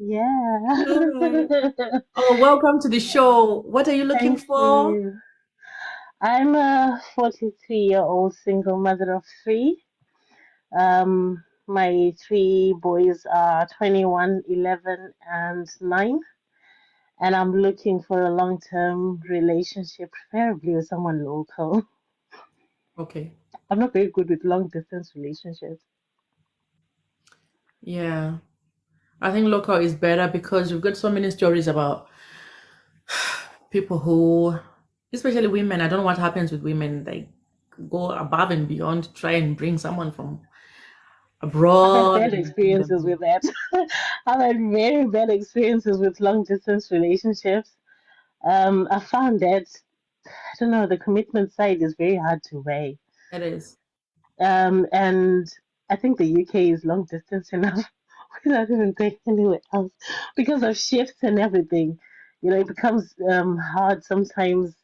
Yeah. Good. Oh, welcome to the show. What are you looking Thank for? you. I'm a 43-year-old single mother of three. My three boys are 21, 11, and 9. And I'm looking for a long-term relationship, preferably with someone local. Okay. I'm not very good with long-distance relationships. Yeah. I think local is better because we've got so many stories about people who, especially women. I don't know what happens with women. They go above and beyond to try and bring someone from I've had abroad bad and bring them experiences here. with that. I've had very bad experiences with long-distance relationships. I found that I don't know, the commitment side is very hard to weigh. It is. And I think the UK is long distance enough without even going anywhere else because of shifts and everything. It becomes hard sometimes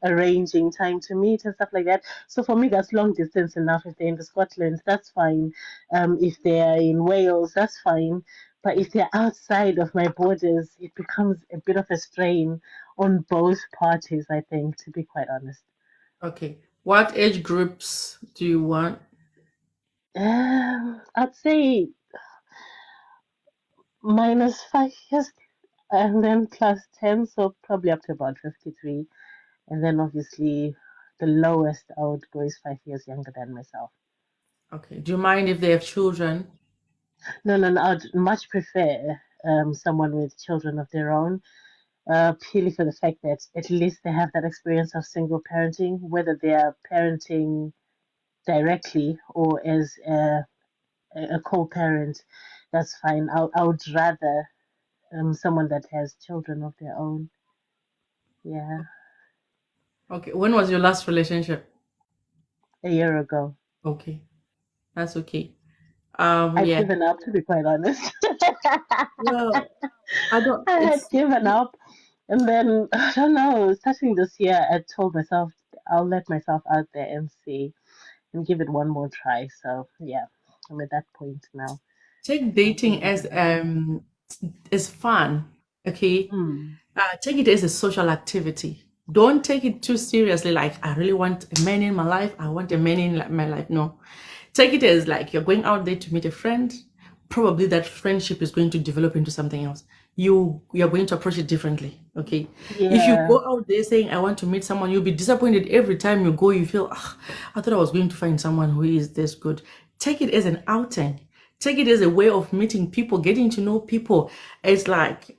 arranging time to meet and stuff like that. So for me, that's long distance enough. If they're in the Scotland, that's fine. If they're in Wales, that's fine. But Yeah. if they're outside of my borders, it becomes a bit of a strain on both parties, I think, to be quite honest. Okay. What age groups do you want? I'd say -5 years and then plus 10, so probably up to about 53. And then obviously the lowest I would go is 5 years younger than myself. Okay. Do you mind if they have children? No, no, no, I'd much prefer someone with children of their own, purely for the fact that at least they have that experience of single parenting, whether they are parenting directly or as a co-parent, that's fine. I would rather someone that has children of their own. Yeah, Okay. When was your last relationship? a year ago. Okay. That's okay. I'd Yeah. given up, to be quite honest. Well, I don't. I had It's given up. And then, I don't know, starting this year, I told myself I'll let myself out there and see and give it one more try. So, yeah, I'm at that point now. take I can dating give it a try. as fun. Okay, Hmm. take it as a social activity. Don't take it too seriously. Like I really want a man in my life. I want a man in my life. No, take it as like you're going out there to meet a friend. Probably that friendship is going to develop into something else. You're going to approach it differently. Okay, if you Yeah, go out there saying I want to meet someone, you'll be disappointed every time you go. You feel, "Ah, I thought I was going to find someone who is this good." Take it as an outing. Take it as a way of meeting people, getting to know people. It's like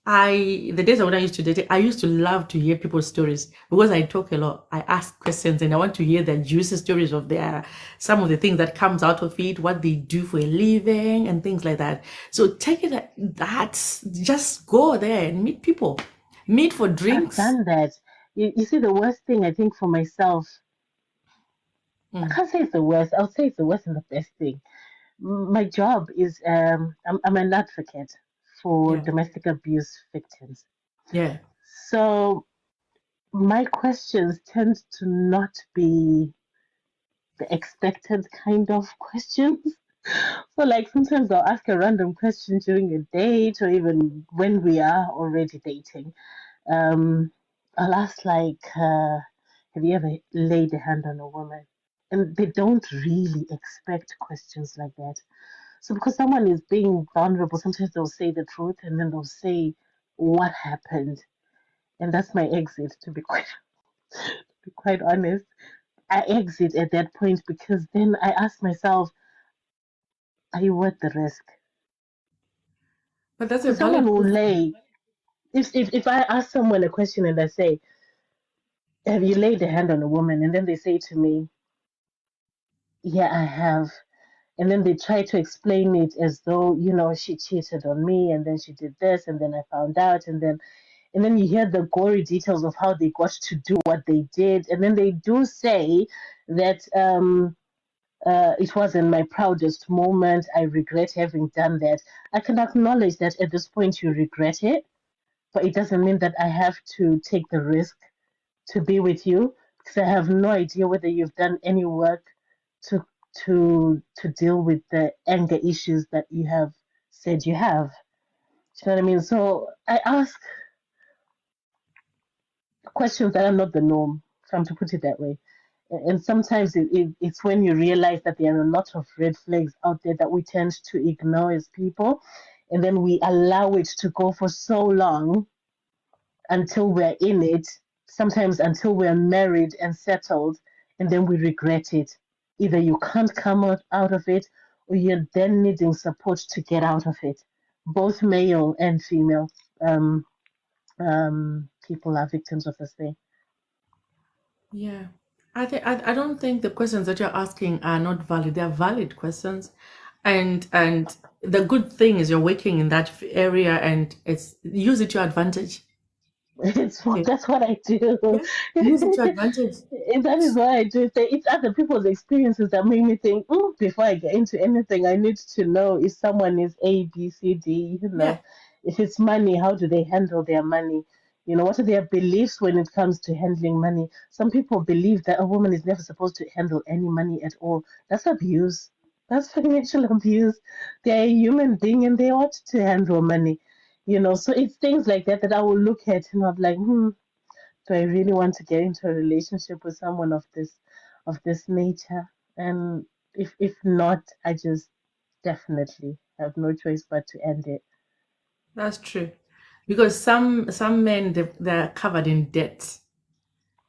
the days when I used to date, I used to love to hear people's stories because I talk a lot. I ask questions and I want to hear the juicy stories of their some of the things that comes out of it, what they do for a living and things like that. So take it that's just go there and meet people. Meet for I've drinks. done that. You see, the worst thing I think for myself, I Mm, can't say it's the worst. I would say it's the worst and the best thing. My job is I'm an advocate for yeah. domestic abuse victims. Yeah. So my questions tend to not be the expected kind of questions. So, like, sometimes I'll ask a random question during a date or even when we are already dating. Um, I'll ask, like, have you ever laid a hand on a woman? And they don't really expect questions like that. So, because someone is being vulnerable, sometimes they'll say the truth and then they'll say what happened. And that's my exit, to be quite honest. I exit at that point because then I ask myself, are you worth the risk? But that's a Because someone valid will question. lay, if I ask someone a question and I say, have you laid a hand on a woman? And then they say to me, yeah, I have. And then they try to explain it as though, she cheated on me and then she did this and then I found out and then you hear the gory details of how they got to do what they did. And then they do say that it wasn't my proudest moment. I regret having done that. I can acknowledge that at this point you regret it, but it doesn't mean that I have to take the risk to be with you because I have no idea whether you've done any work to to deal with the anger issues that you have said you have. you know what I mean? So I ask questions that are not the norm, if I'm to put it that way. And sometimes it's when you realize that there are a lot of red flags out there that we tend to ignore as people. And then we allow it to go for so long until we're in it, sometimes until we're married and settled, and then we regret it. Either you can't come out of it, or you're then needing support to get out of it. Both male and female um, people are victims of this thing. Yeah. I don't think the questions that you're asking are not valid. They're valid questions. And the good thing is you're working in that area and it's use it to your advantage. Okay. That's what I do. Yeah. Use it to your advantage. And that is what I do. It's other people's experiences that make me think, before I get into anything, I need to know if someone is A, B, C, D, Yeah. if it's money, how do they handle their money? What are their beliefs when it comes to handling money? Some people believe that a woman is never supposed to handle any money at all. That's abuse. That's financial abuse. They're a human being and they ought to handle money. So it's things like that that I will look at and I'm like, do I really want to get into a relationship with someone of this nature? And if not, I just definitely have no choice but to end it. That's true. Because some men they're covered in debt.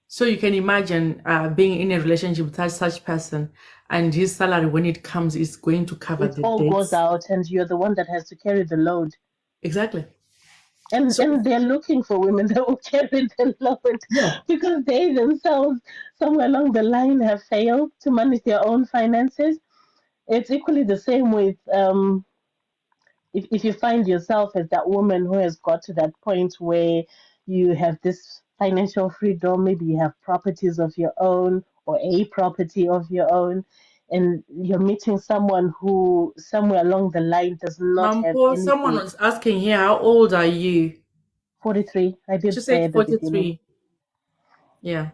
So you can imagine being in a relationship with such person, and his salary when it comes is going to cover It the all goes debts. out, and you're the one that has to carry the load. Exactly. And So and they're looking for women that will carry the load yeah, because they themselves, somewhere along the line, have failed to manage their own finances. It's equally the same with if you find yourself as that woman who has got to that point where you have this financial freedom, maybe you have properties of your own or a property of your own, and you're meeting someone who somewhere along the line does not have Paul, someone anything. was asking here, how old are you? 43, I She did say said at the beginning. 43. Yeah,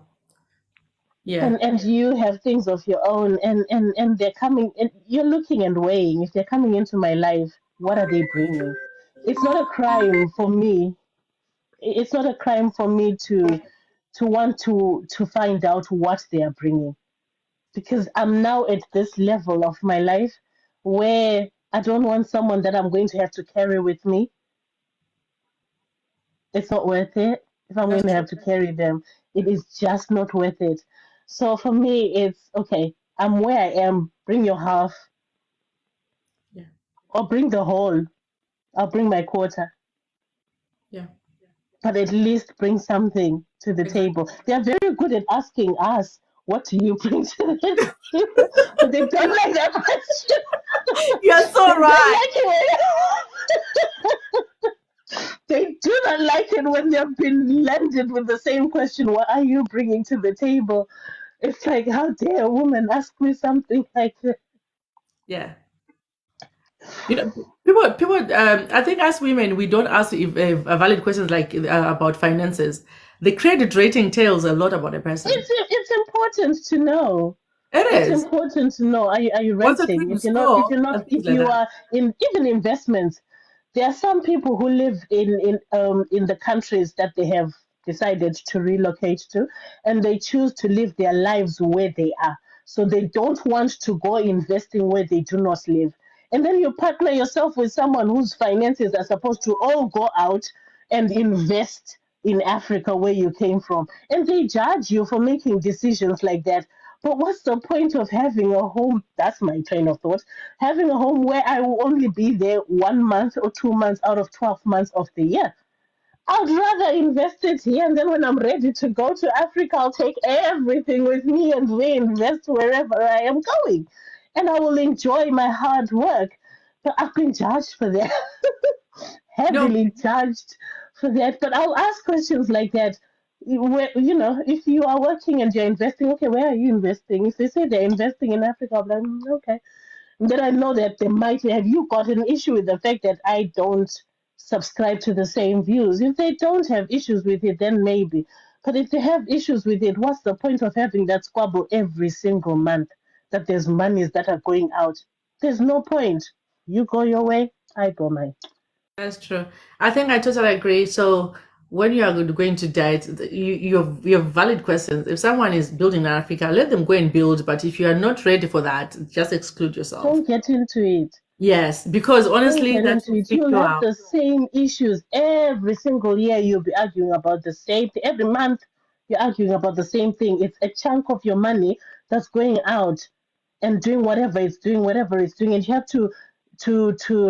yeah, And you have things of your own, and they're coming, and you're looking and weighing if they're coming into my life, what are they bringing? It's not a crime for me. It's not a crime for me to want to find out what they are bringing, because I'm now at this level of my life where I don't want someone that I'm going to have to carry with me. It's not worth it. If I'm that's going to true. have to carry them, it is just not worth it. So for me, it's okay. I'm where I am. Bring your half Yeah, or bring the whole. I'll bring my quarter, yeah, but at least bring something to the exactly. table. They are very good at asking us, what do you bring to the table? But they don't like that question. You're They so don't right. like it they do not like it when they've been landed with the same question, what are you bringing to the table? It's like, how dare a woman ask me something like that? Yeah. You know, people. I think as women, we don't ask if valid questions like about finances. The credit rating tells a lot about a person. It's important to know. It It's is. important to know. Are you What's the renting? credit If you're not, if score you're not, and things if like you that? are in even investments, there are some people who live in the countries that they have decided to relocate to, and they choose to live their lives where they are. So they don't want to go investing where they do not live. And then you partner yourself with someone whose finances are supposed to all go out and invest in Africa where you came from. And they judge you for making decisions like that. But what's the point of having a home? That's my train of thought. Having a home where I will only be there 1 month or 2 months out of 12 months of the year. I'd rather invest it here, and then when I'm ready to go to Africa, I'll take everything with me and reinvest wherever I am going. And I will enjoy my hard work. But I've been judged for that, No, heavily charged for that. But I'll ask questions like that. If you are working and you're investing, okay, where are you investing? If they say they're investing in Africa, I'm like, okay. And then I know that they might have you got an issue with the fact that I don't subscribe to the same views. If they don't have issues with it, then maybe. But if they have issues with it, what's the point of having that squabble every single month? That there's monies that are going out. There's no point. You go your way, I go mine. That's true. I think I totally agree. So when you are going to date, you have valid questions. If someone is building in Africa, let them go and build. But if you are not ready for that, just exclude yourself. Don't get into it. Yes, because Don't honestly, get that into will it. freak You'll you have out. the same issues every single year. You'll be arguing about the same thing. Every month, you're arguing about the same thing. It's a chunk of your money that's going out and doing whatever it's doing, and you have to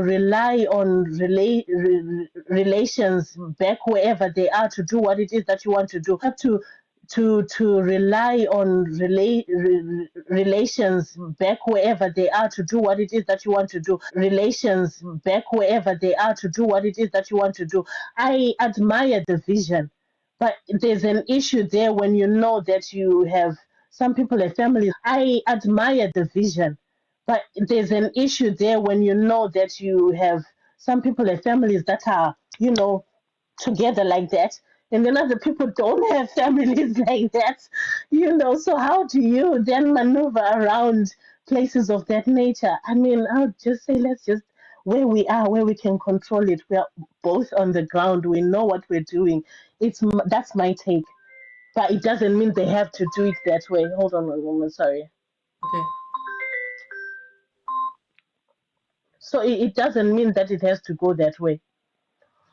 rely on relations back wherever they are to do what it is that you want to do. Have to rely on relations back wherever they are to do what it is that you want to do. Relations back wherever they are to do what it is that you want to do. I admire the vision, but there's an issue there when you know that you have some people have families. I admire the vision, but there's an issue there when you know that you have some people have families that are, together like that. And then other people don't have families like that, So how do you then maneuver around places of that nature? I mean, I would just say let's just where we are, where we can control it. We are both on the ground. We know what we're doing. That's my take, but it doesn't mean they have to do it that way. Hold on one moment, sorry. Okay. So it doesn't mean that it has to go that way.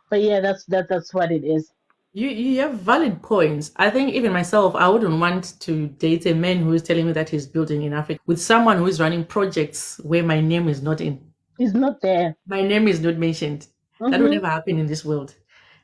But yeah, that's what it is. You have valid points. I think even myself, I wouldn't want to date a man who is telling me that he's building in Africa with someone who is running projects where my name is not in. It's not there. My name is not mentioned. That will Hmm. never happen in this world.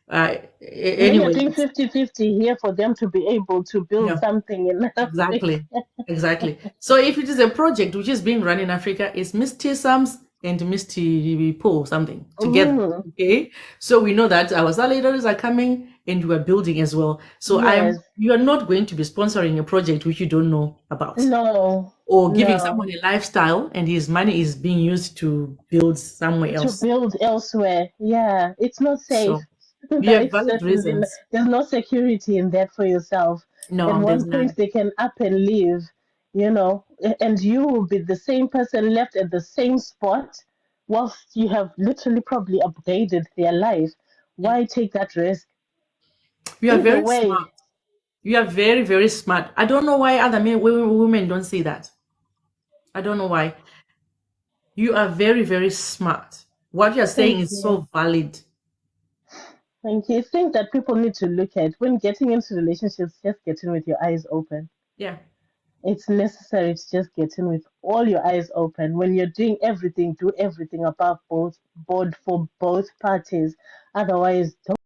And then you're Anyway, doing 50-50 here for them to be able to build yeah, something in Africa. exactly. Exactly. So if it is a project which is being run in Africa, it's Miss Sams and Mr. Paul something together. Mm, Okay. So we know that our salaries are coming and we are building as well. So yes. you are not going to be sponsoring a project which you don't know about No. or giving No. someone a lifestyle and his money is being used to build somewhere To else. build elsewhere. Yeah, it's not safe. So you That have is valid certainly reasons. there's no security in that for yourself. At No, there's one point, none. they can up and leave, and you will be the same person left at the same spot, whilst you have literally probably upgraded their life. Yeah. Why take that risk? You are Either very way, smart. You are very, very smart. I don't know why other women don't see that. I don't know why. You are very, very smart. What you're saying thank is you. so valid. Thank you. Things that people need to look at when getting into relationships, just get in with your eyes open. Yeah. It's necessary to just get in with all your eyes open. When you're doing everything, do everything above board for both parties. Otherwise, don't